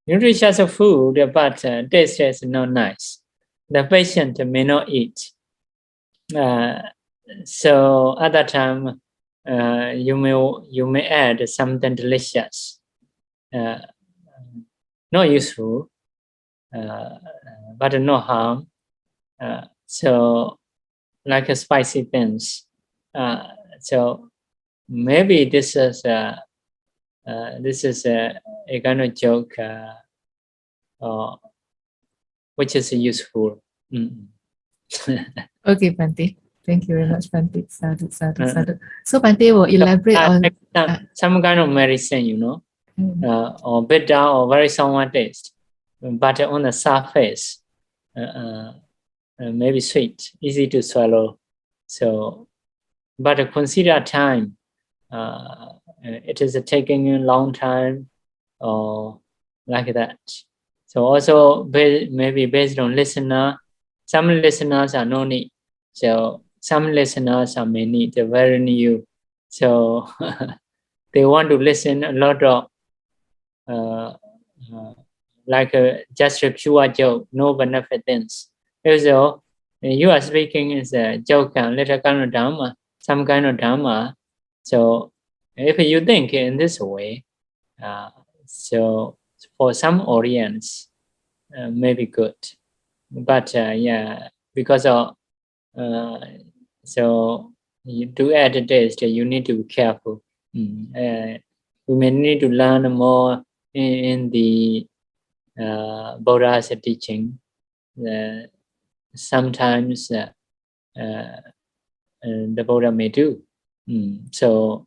nutritious food, but taste is not nice. The patient may not eat. So at that time, you may add something delicious, not useful, but no harm. So like spicy things. So maybe this is a kind of joke which is useful. Okay, Bhante. Thank you very much, Bhante. Sadhu. So Bhante will elaborate on some kind of medicine, or bitter or very sour taste, but on the surface, maybe sweet, easy to swallow. So, but consider time. It is taking a long time, or like that. So also maybe based on listener, some listeners are no need. So some listeners are may need, they're very new. So they want to listen a lot of like just a pure joke, no benefit things. Also, you are speaking is a joke and little kind of dharma, some kind of dharma. So if you think in this way, so for some audience, may be good. But yeah, because of so to add this, you need to be careful. We may need to learn more in the Buddha's teaching. Sometimes the Buddha may do. So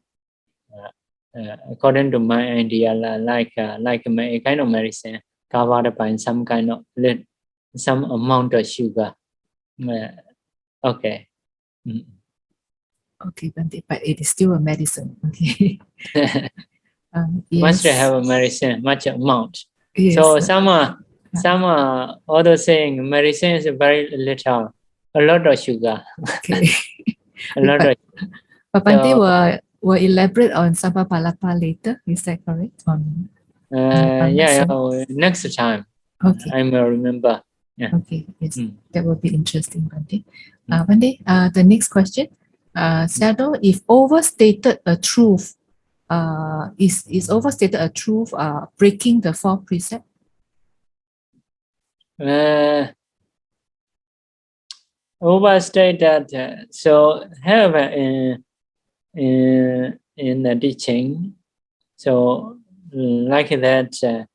according to my idea, like a kind of medicine covered by some kind of some amount of sugar. Okay. Okay, Bhante, but it is still a medicine. Okay. Must have a medicine, much amount. Yes, so some are also saying medicine is very little, a lot of sugar. Okay. A lot of. But Bhante will elaborate on Sampalapa later. Is that correct? Yeah, next time. Okay. I may remember. Yeah. Okay, yes, that will be interesting, Bhante. Bhante, the next question. Shadow, if overstated a truth, is overstated a truth breaking the fourth precept? Overstate that. So have in the teaching. So like that,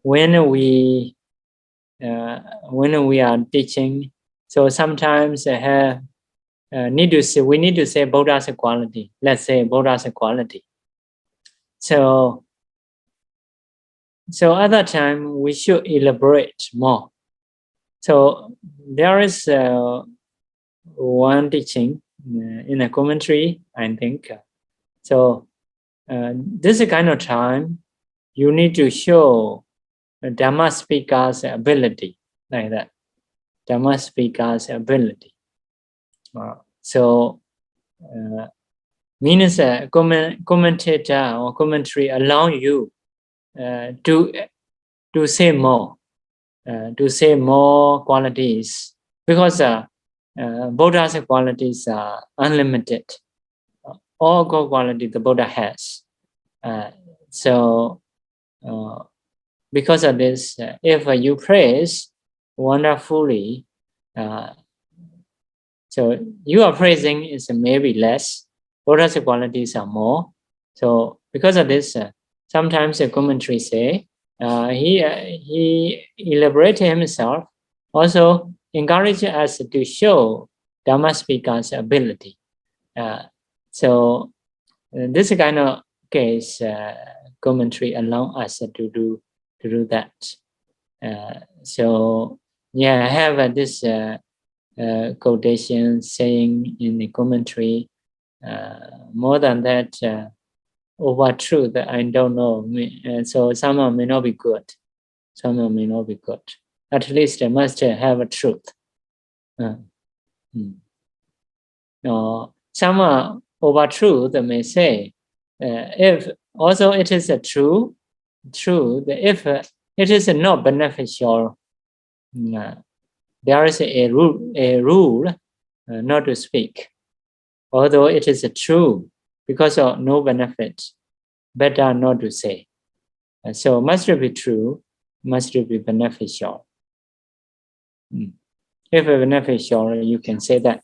when we are teaching, so sometimes we need to say Buddha's quality. Let's say Buddha's quality. So other time we should elaborate more. So there is one teaching in a commentary, I think. So this kind of time, you need to show a Dhamma speaker's ability, like that. Dhamma speaker's ability. So, means a commentator or commentary allow you to say more, qualities, because Buddha's qualities are unlimited. All qualities the Buddha has. So, because of this, if you praise wonderfully, so your praising is maybe less, Buddha's qualities are more. So because of this, sometimes the commentary say, he elaborated himself, also encourage us to show Dhamma speaker's ability. So this kind of case, commentary allow us to do that. So yeah, I have this quotation saying in the commentary. More than that, over truth, I don't know. So some may not be good. Some may not be good. At least I must have a truth. Some over truth may say, if also it is a true, if it is not beneficial, there is a rule not to speak. Although it is true, because of no benefit, better not to say. So must be true, must be beneficial. If beneficial, you can say that.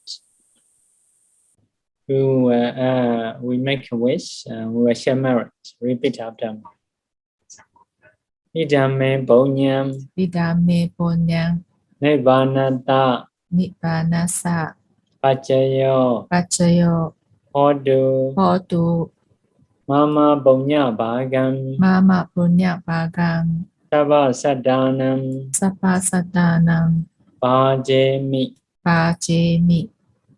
We make a wish, we will share merit. Repeat after me. Idame Bonyam, Idame Ponyang, Nibbanata, Nibbanasa, Pachayo, Pachayo, Hodu, Hotu, Mama Bonya Bhagam, Mama Punya Bagang, Sava Sadanam, Sapa Satanang, Pajemi, Pajemi,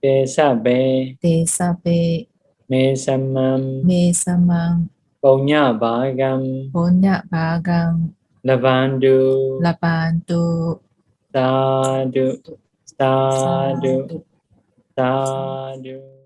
Tesabe, Tesabe, Mesamam, Mesamang, Bonya Bhagam, Punya Bagang, Labandu, Labantu, Sadhu, Sadhu, Sadhu.